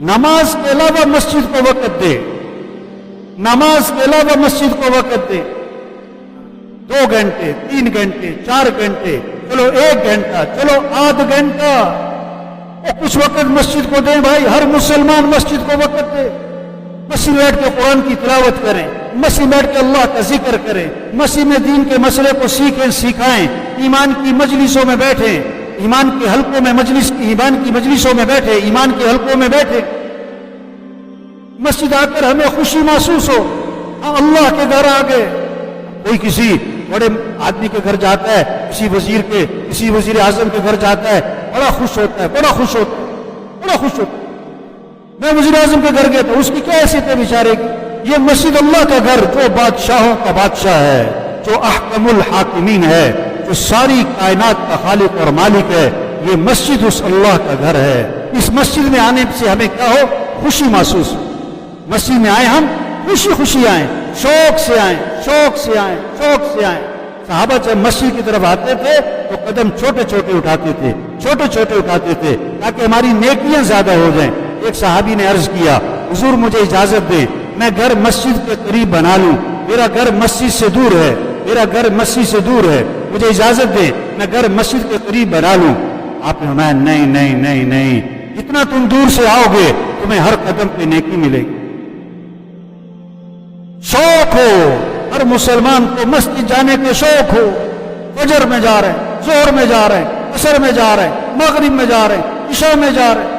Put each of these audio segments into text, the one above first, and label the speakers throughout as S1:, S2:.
S1: نماز کے علاوہ مسجد کو وقت دے، نماز کے علاوہ مسجد کو وقت دے، 2 گھنٹے 3 گھنٹے 4 گھنٹے، چلو 1 گھنٹہ، چلو آدھ گھنٹہ، اور کچھ وقت مسجد کو دیں بھائی. ہر مسلمان مسجد کو وقت دے، مسجد بیٹھ کے قرآن کی تلاوت کریں، مسجد بیٹھ کے اللہ کا ذکر کریں، مسجد میں دین کے مسئلے کو سیکھیں سکھائیں، ایمان کی مجلسوں میں بیٹھیں، ایمان کے حلقوں میں ایمان کی مجلسوں میں بیٹھے، ایمان کے حلقوں میں بیٹھے. مسجد آ کر ہمیں خوشی محسوس ہو، ہم اللہ کے گھر آ گئے. کوئی کسی بڑے آدمی کے گھر جاتا ہے، کسی وزیر اعظم کے گھر جاتا ہے، بڑا خوش ہوتا ہے، بڑا خوش ہوتا ہے، بڑا خوش ہوتا ہے. میں وزیر اعظم کے گھر گیا تھا، اس کی کیا حیثیت ہے بیچارے کی؟ یہ مسجد اللہ کا گھر، جو بادشاہوں کا بادشاہ ہے، جو احکم الحاکمین ہے، جو ساری کائنات کا خالق اور مالک ہے، یہ مسجد اس اللہ کا گھر ہے. اس مسجد میں آنے سے ہمیں کیا ہو؟ خوشی محسوس ہو. مسجد میں آئے، ہم خوشی خوشی آئیں، شوق سے آئیں، شوق سے آئیں، شوق سے آئیں. صحابہ جب مسجد کی طرف آتے تھے تو قدم چھوٹے چھوٹے اٹھاتے تھے، چھوٹے چھوٹے اٹھاتے تھے تاکہ ہماری نیکیاں زیادہ ہو جائیں. ایک صحابی نے عرض کیا، حضور مجھے اجازت دیں، میں گھر مسجد کے قریب بنا لوں، میرا گھر مسجد سے دور ہے، میرا گھر مسجد سے دور ہے، مجھے اجازت دیں میں گھر مسجد کے قریب بنا لوں. آپ نے فرمایا نہیں نہیں نہیں نہیں، جتنا تم دور سے آؤ گے تمہیں ہر قدم پہ نیکی ملے گی. شوق ہو، ہر مسلمان کو مسجد جانے کے شوق ہو. فجر میں جا رہے ہیں، ظہر میں جا رہے ہیں، عصر میں جا رہے ہیں، مغرب میں جا رہے ہیں، عشاء میں جا رہے ہیں،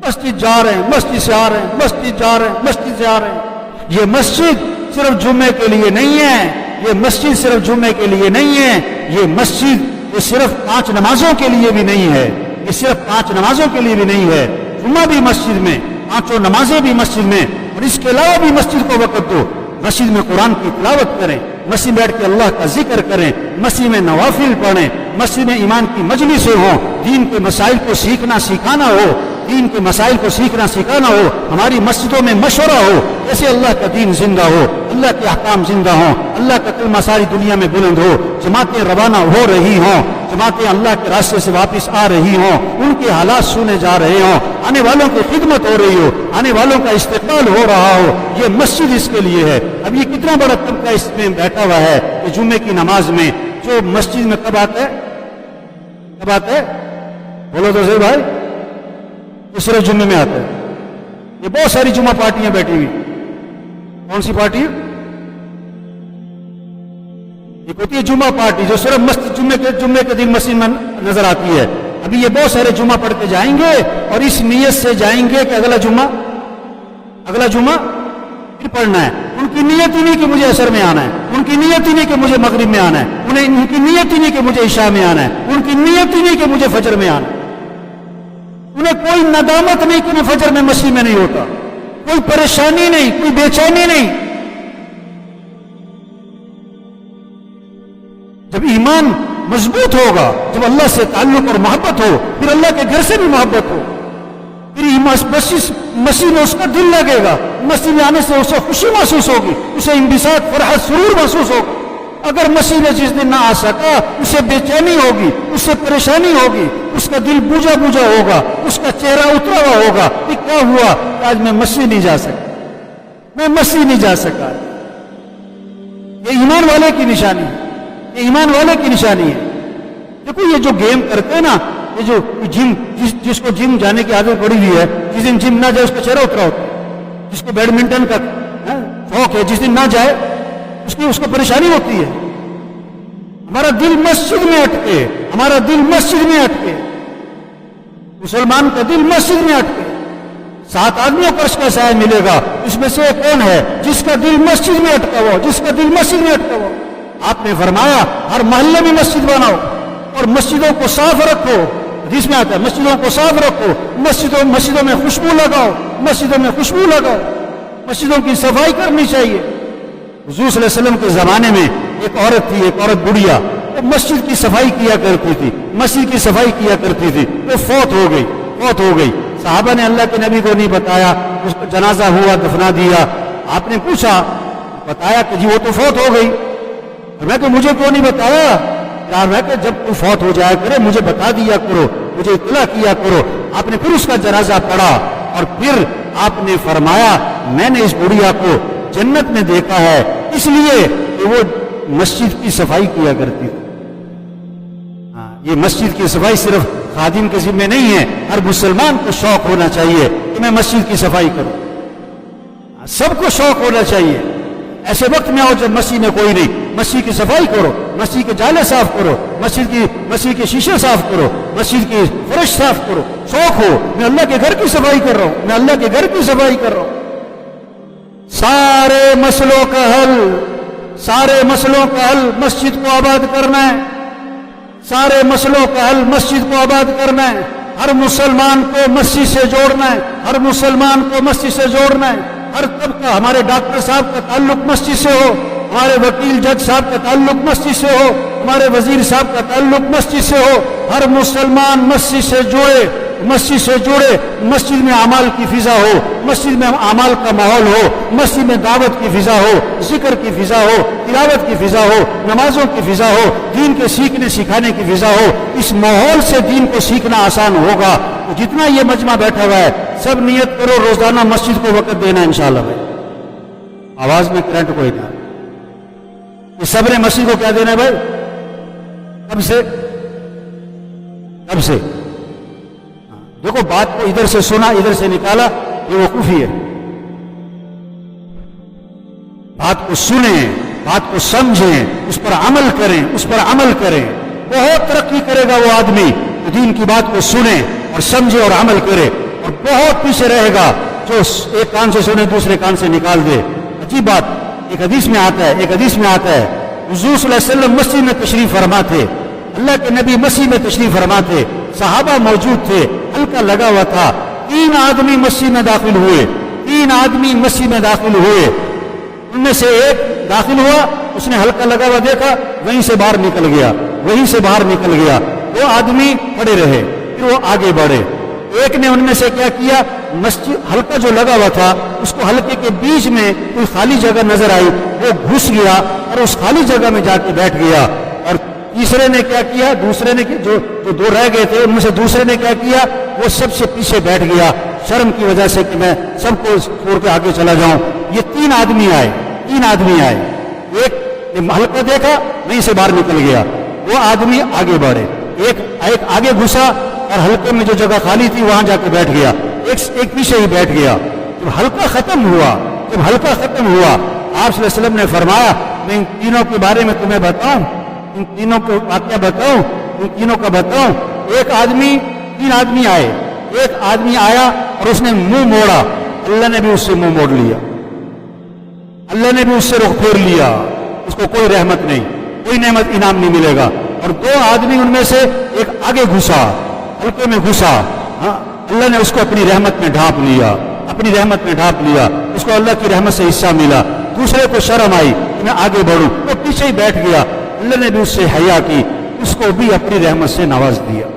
S1: مسجد جا رہے ہیں، مسجد سے آ رہے ہیں، مسجد جا رہے ہیں، مسجد سے آ رہے ہیں. یہ مسجد صرف جمعے کے لیے نہیں ہے، یہ مسجد صرف جمعے کے لیے نہیں ہے، یہ مسجد یہ صرف 5 نمازوں کے لیے بھی نہیں ہے، یہ صرف 5 نمازوں کے لیے بھی نہیں ہے. جمعہ بھی مسجد میں، 5 نمازیں بھی مسجد میں، اور اس کے علاوہ بھی مسجد کو وقت دو. مسجد میں قرآن کی تلاوت کریں، مسجد میں بیٹھ کے اللہ کا ذکر کریں، مسجد میں نوافل پڑھیں، مسجد میں ایمان کی مجلسیں ہوں، دین کے مسائل کو سیکھنا سکھانا ہو، دین کے مسائل کو سیکھنا سکھانا ہو. ہماری مسجدوں میں مشورہ ہو، جیسے اللہ کا دین زندہ ہو، اللہ کے احکام زندہ ہوں، اللہ کا کلمہ ساری دنیا میں بلند ہو، جماعتیں روانہ ہو رہی ہوں، جماعتیں اللہ کے راستے سے واپس آ رہی ہوں، ان کے حالات سنے جا رہے ہوں، آنے والوں کی خدمت ہو رہی ہو، آنے والوں کا استقبال ہو رہا ہو. یہ مسجد اس کے لیے ہے. اب یہ کتنا بڑا طبقہ اس میں بیٹھا ہوا ہے کہ جمعے کی نماز میں جو مسجد میں کب آتا ہے؟ کب آتا ہے؟ بولو تو صحیح بھائی. یہ صرف جمعے میں آتا ہے. یہ بہت ساری جمعہ پارٹیاں بیٹھی ہوئی. کون سی پارٹی؟ ایک ہوتی ہے جمعہ پارٹی جو صرف مسجد جمعے کے دن مسجد میں نظر آتی ہے. ابھی یہ بہت سارے جمعہ پڑھ کے جائیں گے اور اس نیت سے جائیں گے کہ اگلا جمعہ پھر پڑھنا ہے. ان کی نیت ہی نہیں کہ مجھے عصر میں آنا ہے، ان کی نیت ہی نہیں کہ مجھے مغرب میں آنا ہے، ان کی نیت ہی نہیں کہ مجھے عشاء میں آنا ہے، ان کی نیت ہی نہیں کہ مجھے فجر میں آنا ہے. انہیں کوئی ندامت نہیں کہ میں فجر میں مسجد میں نہیں ہوتا، کوئی پریشانی نہیں، کوئی بے چینی نہیں. جب ایمان مضبوط ہوگا، جب اللہ سے تعلق اور محبت ہو، پھر اللہ کے گھر سے بھی محبت ہو، پھر مسجد میں اس کا دل لگے گا، مسجد میں آنے سے اسے خوشی محسوس ہوگی، اسے انبساط فرحت سرور محسوس ہوگا. اگر مسجد میں جس دن نہ آ سکا، اسے بے چینی ہوگی، اسے پریشانی ہوگی، اس کا دل بوجھا بوجھا ہوگا، اس کا چہرہ اترا ہوا ہوگا کہ کیا ہوا کہ آج میں مسجد نہیں جا سکا، میں مسجد نہیں جا سکا. یہ ایمان والے کی نشانی ہے، یہ ایمان والے کی نشانی ہے. دیکھو یہ جو گیم کرتے ہیں نا، یہ جو جس کو جم جانے کی عادت پڑی ہوئی ہے، جس دن جم نہ جائے اس کا چہرہ اترا ہوتا ہے. جس کو بیڈمنٹن کا شوق ہے، جس دن نہ جائے اس کو پریشانی ہوتی ہے. ہمارا دل مسجد میں اٹکے، ہمارا دل مسجد میں اٹکے، مسلمان کا دل مسجد میں اٹکے. 7 آدمیوں کو عرش کا سایہ ملے گا، اس میں سے کون ہے جس کا دل مسجد میں اٹکا ہوا، جس کا دل مسجد میں اٹکا ہوا. آپ نے فرمایا ہر محلے میں مسجد بناؤ اور مسجدوں کو صاف رکھو. حدیث میں آتا ہے مسجدوں کو صاف رکھو، مسجدوں میں خوشبو لگاؤ، مسجدوں میں خوشبو لگاؤ، مسجدوں کی صفائی کرنی چاہیے. حضور صلی اللہ علیہ وسلم کے زمانے میں ایک عورت تھی، ایک عورت بڑھیا، وہ مسجد کی صفائی کیا کرتی تھی، مسجد کی صفائی کیا کرتی تھی. وہ فوت ہو گئی. صحابہ نے اللہ کے نبی کو نہیں بتایا، اس کا جنازہ ہوا، دفنا دیا. آپ نے پوچھا، بتایا کہ جی وہ تو فوت ہو گئی. میں کہ مجھے کیوں نہیں بتایا؟ یار میں کہ جب کوئی فوت ہو جایا کرے مجھے بتا دیا کرو، مجھے اطلاع کیا کرو. آپ نے پھر اس کا جنازہ پڑھا اور پھر آپ نے فرمایا میں نے اس بڑھیا کو جنت میں دیکھا ہے اس لیے کہ وہ مسجد کی صفائی کیا کرتی تھی۔ یہ مسجد کی صفائی صرف خادم کے ذمہ نہیں ہے، ہر مسلمان کو شوق ہونا چاہیے کہ میں مسجد کی صفائی کروں، سب کو شوق ہونا چاہیے۔ ایسے وقت میں آؤ جب مسجد میں کوئی نہیں، مسجد کی صفائی کرو، مسجد کے جالے صاف کرو، مسجد کے شیشے صاف کرو، مسجد کی فرش صاف کرو، شوق ہو میں اللہ کے گھر کی صفائی کر رہا ہوں، میں اللہ کے گھر کی صفائی کر رہا ہوں۔ سارے مسئلوں کا حل مسجد کو آباد کرنا ہے، سارے مسئلوں کا حل مسجد کو آباد کرنا ہے، ہر مسلمان کو مسجد سے جوڑنا ہے، ہر مسلمان کو مسجد سے جوڑنا ہے، ہر طبقہ، ہمارے ڈاکٹر صاحب کا تعلق مسجد سے ہو، ہمارے وکیل جج صاحب کا تعلق مسجد سے ہو، ہمارے وزیر صاحب کا تعلق مسجد سے ہو، ہر مسلمان مسجد سے جڑے، مسجد میں اعمال کی فضا ہو، مسجد میں اعمال کا ماحول ہو، مسجد میں دعوت کی فضا ہو، ذکر کی فضا ہو، تلاوت کی فضا ہو، نمازوں کی فضا ہو، دین کے سیکھنے سکھانے کی فضا ہو۔ اس ماحول سے دین کو سیکھنا آسان ہوگا۔ جتنا یہ مجمع بیٹھا ہوا ہے سب نیت کرو روزانہ مسجد کو وقت دینا انشاءاللہ۔ بھائی آواز میں کرنٹ کوئی نہ، یہ سب نے مسجد کو کیا دینا ہے بھائی؟ کب سے دیکھو بات کو ادھر سے سنا ادھر سے نکالا، یہ وقوفی ہے۔ بات کو سنیں، بات کو سمجھیں، اس پر عمل کریں، بہت ترقی کرے گا وہ آدمی جو دین کی بات کو سنے اور سمجھے اور عمل کرے، اور بہت پیچھے رہے گا جو ایک کان سے سنے دوسرے کان سے نکال دے۔ عجیب بات، ایک حدیث میں آتا ہے حضور صلی اللہ علیہ وسلم مسجد میں تشریف فرما تھے، اللہ کے نبی مسجد میں تشریف فرما تھے، صحابہ موجود تھے، حلقہ لگا ہوا تھا، 3 آدمی مسجد میں داخل ہوئے، ان میں سے ایک داخل ہوا، اس نے حلقہ لگا ہوا دیکھا، وہیں سے باہر نکل گیا، 2 آدمی کھڑے رہے، پھر وہ آگے بڑھے، ایک نے ان میں سے کیا کیا، مسجد حلقہ جو لگا ہوا تھا اس کو حلقے کے بیچ میں کوئی خالی جگہ نظر آئی، وہ گھس گیا اور اس خالی جگہ میں جا کے بیٹھ گیا، اور تیسرے نے کیا کیا، دوسرے نے جو 2 رہ گئے تھے ان میں سے دوسرے نے کیا کیا، وہ سب سے پیچھے بیٹھ گیا شرم کی وجہ سے کہ میں سب کو چھوڑ کے آگے چلا جاؤں۔ یہ 3 آدمی آئے، ایک نے حلقہ دیکھا وہیں سے باہر نکل گیا، وہ آدمی آگے بڑھے، ایک آگے گھسا اور حلقے میں جو جگہ خالی تھی وہاں جا کے بیٹھ گیا، ایک پیچھے ہی بیٹھ گیا۔ جب حلقہ ختم ہوا آپ صلی اللہ علیہ وسلم نے فرمایا میں ان تینوں کے بارے میں تمہیں بتاؤں، ان تینوں کو واقعہ بتاؤں، ان تینوں کا بتاؤں۔ 3 آدمی آئے، ایک آدمی آیا اور اس نے منہ موڑا، اللہ نے بھی اس سے منہ موڑ لیا، اللہ نے بھی اس سے رخ پھیر لیا، اس کو کوئی رحمت نہیں، کوئی نعمت انعام نہیں ملے گا۔ اور 2 آدمی ان میں سے ایک آگے گھسا، حلقے میں گھسا، اللہ نے اس کو اپنی رحمت میں ڈھانپ لیا، اس کو اللہ کی رحمت سے حصہ ملا۔ دوسرے کو شرم آئی کہ میں آگے بڑھوں، وہ پیچھے ہی بیٹھ گیا، اللہ نے بھی اس سے حیا کی، اس کو بھی اپنی رحمت سے نواز دیا۔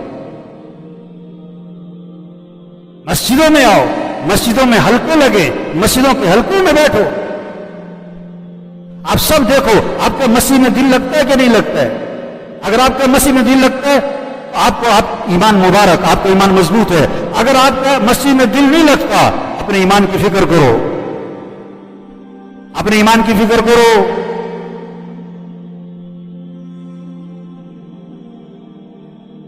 S1: مسجدوں میں آؤ، مسجدوں میں حلقے لگے، مسجدوں کے حلقوں میں بیٹھو۔ آپ سب دیکھو آپ کا مسجد میں دل لگتا ہے کہ نہیں لگتا ہے؟ اگر آپ کا مسجد میں دل لگتا ہے تو آپ ایمان مبارک، آپ کا ایمان مضبوط ہے۔ اگر آپ کا مسجد میں دل نہیں لگتا، اپنے ایمان کی فکر کرو، اپنے ایمان کی فکر کرو۔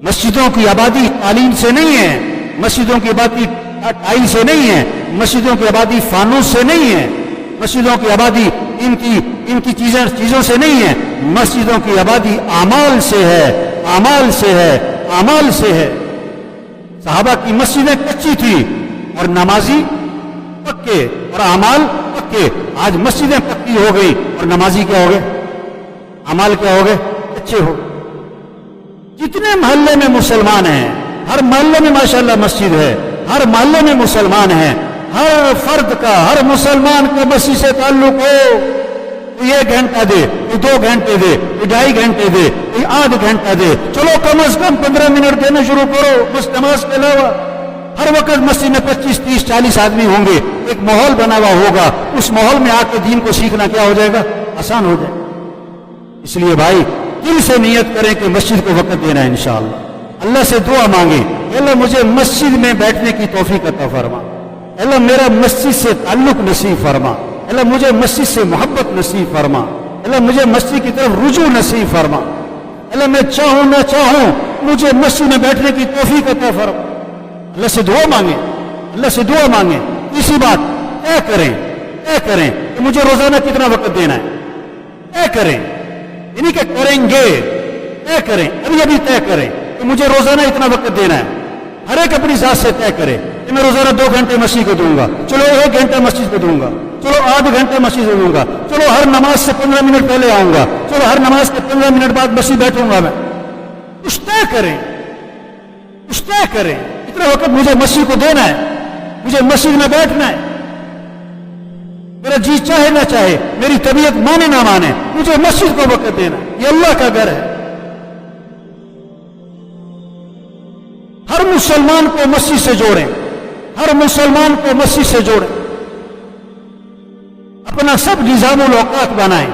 S1: مسجدوں کی آبادی تعلیم سے نہیں ہے، مسجدوں کی آبادی ٹائل سے نہیں ہے، مسجدوں کی آبادی فانوس سے نہیں ہے، مسجدوں کی آبادی ان کی چیزوں سے نہیں ہے، مسجدوں کی آبادی اعمال سے ہے۔ صحابہ کی مسجدیں کچی تھی اور نمازی پکے اور اعمال پکے، آج مسجدیں پکی ہو گئی اور نمازی کیا ہو گئے، اعمال کیا ہو گئے، کچے ہو۔ جتنے محلے میں مسلمان ہیں، ہر محلے میں ماشاءاللہ مسجد ہے، ہر محلے میں مسلمان ہیں، ہر فرد کا، ہر مسلمان کا مسجد سے تعلق ہو، کوئی 1 گھنٹہ دے، کوئی 2 گھنٹے دے، کوئی 2.5 گھنٹے دے، کوئی آدھ گھنٹہ دے، چلو کم از کم 15 منٹ دینا شروع کرو، بس نماز کے علاوہ۔ ہر وقت مسجد میں 25 30 40 آدمی ہوں گے، ایک ماحول بنا ہوا ہوگا، اس ماحول میں آ کے دین کو سیکھنا کیا ہو جائے گا، آسان ہو جائے۔ اس لیے بھائی دل سے نیت کریں کہ مسجد کو وقت دینا ہے انشاءاللہ، اللہ سے دعا مانگیں کہ اللہ مجھے مسجد میں بیٹھنے کی توفیق عطا فرما، اللہ میرا مسجد سے تعلق نصیب فرما، اللہ مجھے مسجد سے محبت نصیب فرما، اللہ مجھے مسجد کی طرف رجوع نصیب فرما، اللہ میں چاہوں نہ چاہوں مجھے مسجد میں بیٹھنے کی توفیق عطا فرما۔ اللہ سے دعا مانگیں، اللہ سے دعا مانگیں، اسی بات طے کریں کہ مجھے روزانہ کتنا وقت دینا ہے، طے کریں، یعنی کہ کریں گے، طے کریں، ابھی طے کریں کہ مجھے روزانہ اتنا وقت دینا ہے۔ ہر ایک اپنی ذات سے طے کرے کہ میں روزانہ 2 گھنٹے مسجد کو دوں گا، چلو 1 گھنٹہ مسجد کو دوں گا، چلو آدھ گھنٹہ مسجد کو دوں گا، چلو ہر نماز سے 15 منٹ پہلے آؤں گا، چلو ہر نماز کے 15 منٹ بعد مسجد بیٹھوں گا میں۔ کچھ طے کریں، اتنا وقت مجھے مسجد کو دینا ہے، مجھے مسجد میں بیٹھنا ہے، میرا جی چاہے نہ چاہے، میری طبیعت مانے نہ مانے، مجھے مسجد کو وقت دینا ہے۔ یہ اللہ کا گھر ہے۔ ہر مسلمان کو مسجد سے جوڑیں، ہر مسلمان کو مسجد سے جوڑیں، اپنا سب نظام الاوقات بنائیں،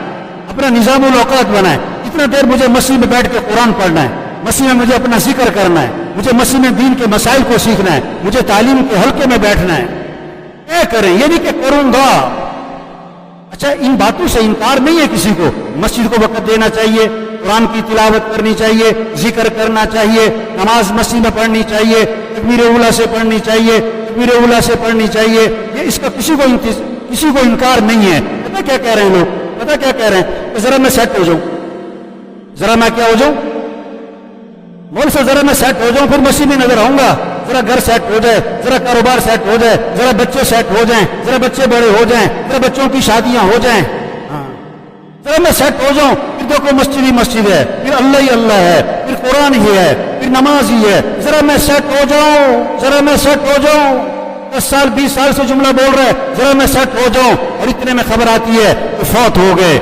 S1: اپنا نظام الاوقات بنائیں۔ اتنا دیر مجھے مسجد میں بیٹھ کے قرآن پڑھنا ہے، مسجد میں مجھے اپنا ذکر کرنا ہے، مجھے مسجد میں دین کے مسائل کو سیکھنا ہے، مجھے تعلیم کے حلقے میں بیٹھنا ہے۔ طے کریں، یہ نہیں کہ کروں گا۔ اچھا، ان باتوں سے انکار نہیں ہے کسی کو، مسجد کو وقت دینا چاہیے، قرآن کی تلاوت کرنی چاہیے، ذکر کرنا چاہیے، نماز مسجد میں پڑھنی چاہیے، تکبیر اولیٰ سے پڑھنی چاہیے، تکبیر اولیٰ سے پڑھنی چاہیے، یہ اس کا کسی کو انکار نہیں ہے۔ پتہ کیا کہہ رہے ہیں لوگ، پتہ کیا کہہ رہے ہیں کہ ذرا میں سیٹ ہو جاؤں، ذرا میں کیا ہو جاؤں، مول سے ذرا میں سیٹ ہو جاؤں، پھر مسجد میں نظر آؤں گا، ذرا گھر سیٹ ہو جائے، ذرا کاروبار سیٹ ہو جائے، ذرا بچے سیٹ ہو جائیں، ذرا بچے بڑے ہو جائیں، ذرا بچوں کی شادیاں ہو جائیں، ذرا میں سیٹ ہو جاؤں، پھر دیکھو مسجد ہی مسجد ہے، پھر اللہ ہی اللہ ہے، پھر قرآن ہی ہے، پھر نماز ہی ہے، ذرا میں سیٹ ہو جاؤں، ذرا میں سیٹ ہو جاؤں۔ 10 سال 20 سال سے جملہ بول رہا ہے، ذرا میں سیٹ ہو جاؤں، اور اتنے میں خبر آتی ہے کہ فوت ہو گئے،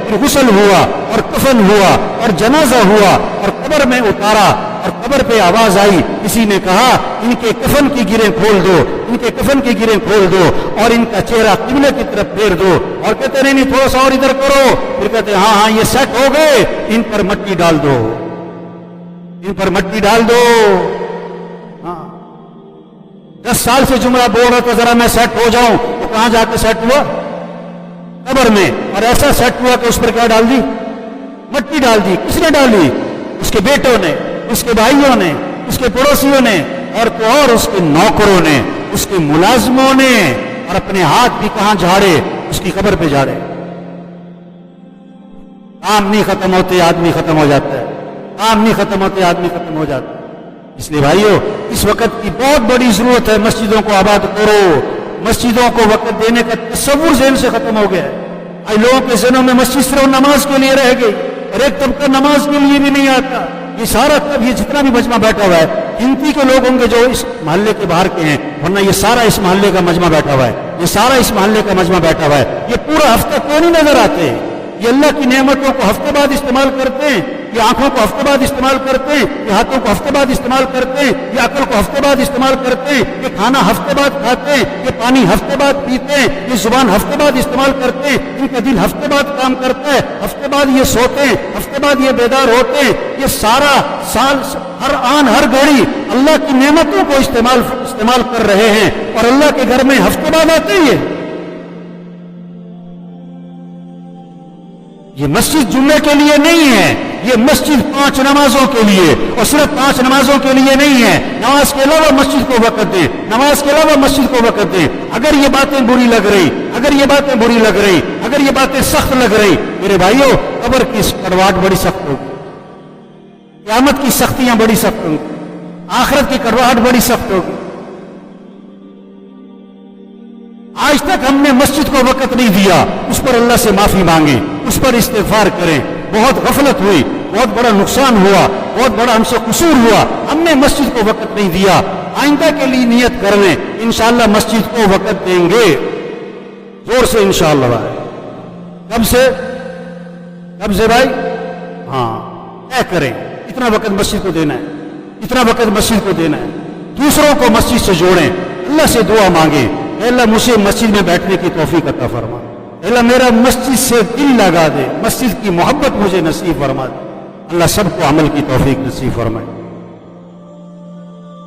S1: پھر غسل ہوا اور کفن ہوا اور جنازہ ہوا اور قبر میں اتارا، اور قبر پہ آواز آئی، کسی نے کہا ان کے کفن کی گریں کھول دو، ان کے کفن کی گریں کھول دو، اور ان کا چہرہ قبلے کی طرف پھیر دو، اور کہتے نہیں تھوڑا سا اور ادھر کرو، پھر کہتے ہاں یہ سیٹ ہو گئے، ان پر مٹی ڈال دو، ان پر مٹی ڈال دو۔ 10 سال سے جملہ بول رہا تو ذرا میں سیٹ ہو جاؤں، تو کہاں جا کے سیٹ ہوا؟ قبر میں۔ اور ایسا سیٹ ہوا کہ اس پر کیا ڈال دی؟ مٹی ڈال دی۔ کس نے ڈالی؟ اس کے بیٹوں نے، اس کے بھائیوں نے، اس کے پڑوسیوں نے، اور تو اور اس کے نوکروں نے، اس کے ملازموں نے، اور اپنے ہاتھ بھی کہاں جھاڑے؟ اس کی قبر پہ جھاڑے۔ کام نہیں ختم ہوتے آدمی ختم ہو جاتا ہے، کام نہیں ختم ہوتے آدمی ختم ہو جاتا ہے۔ اس لیے بھائیو، اس وقت کی بہت بڑی ضرورت ہے، مسجدوں کو آباد کرو۔ مسجدوں کو وقت دینے کا تصور ذہن سے ختم ہو گیا ہے۔ آج لوگوں کے ذہنوں میں مسجد صرف نماز کے لیے رہ گئی، اور ایک طبقہ نماز کے لیے بھی نہیں آتا۔ یہ سارا یہ جتنا بھی مجمع بیٹھا ہوا ہے، گنتی کے لوگ ہوں گے جو اس محلے کے باہر کے ہیں، ورنہ یہ سارا اس محلے کا مجمع بیٹھا ہوا ہے، یہ سارا اس محلے کا مجمع بیٹھا ہوا ہے۔ یہ پورا ہفتہ کیوں نہیں نظر آتے؟ یہ اللہ کی نعمتوں کو ہفتے بعد استعمال کرتے ہیں، یہ آنکھوں کو ہفتے بعد استعمال کرتے ہیں، یہ ہاتھوں کو ہفتے بعد استعمال کرتے ہیں، یہ عقل کو ہفتے بعد استعمال کرتے ہیں، یہ کھانا ہفتے بعد کھاتے ہیں، یہ پانی ہفتے بعد پیتے ہیں، یہ زبان ہفتے بعد استعمال کرتے ہیں، ان کا دل ہفتے بعد کام کرتا ہے، ہفتے بعد یہ سوتے ہیں، ہفتے بعد یہ بیدار ہوتے ہیں۔ یہ سارا سال، ہر آن ہر گھڑی اللہ کی نعمتوں کو استعمال کر رہے ہیں، اور اللہ کے گھر میں ہفتے بعد آتے ہیں۔ یہ مسجد جمعے کے لیے نہیں ہے، یہ مسجد 5 نمازوں کے لیے، اور صرف 5 نمازوں کے لیے نہیں ہے۔ نماز کے علاوہ مسجد کو وقت دیں، نماز کے علاوہ مسجد کو وقت دیں۔ اگر یہ باتیں بری لگ رہی، اگر یہ باتیں بری لگ رہی، اگر یہ باتیں سخت لگ رہی، میرے بھائیوں، قبر کی کڑواہٹ بڑی سخت ہوگی، قیامت کی سختیاں بڑی سخت ہوگی، آخرت کی کڑواہٹ بڑی سخت ہوگی۔ آج تک ہم نے مسجد کو وقت نہیں دیا، اس پر اللہ سے معافی مانگیں، اس پر استغفار کریں۔ بہت غفلت ہوئی، بہت بڑا نقصان ہوا، بہت بڑا ہم سے قصور ہوا، ہم نے مسجد کو وقت نہیں دیا۔ آئندہ کے لیے نیت کر لیں، انشاءاللہ مسجد کو وقت دیں گے، زور سے انشاءاللہ بھائی۔ کب سے بھائی؟ ہاں، طے کریں، اتنا وقت مسجد کو دینا ہے، اتنا وقت مسجد کو دینا ہے۔ دوسروں کو مسجد سے جوڑیں، اللہ سے دعا مانگیں، اے اللہ مجھے مسجد میں بیٹھنے کی توفیق عطا فرما، اے اللہ میرا مسجد سے دل لگا دے، مسجد کی محبت مجھے نصیب فرما دے۔ اللہ سب کو عمل کی توفیق نصیب فرمائے۔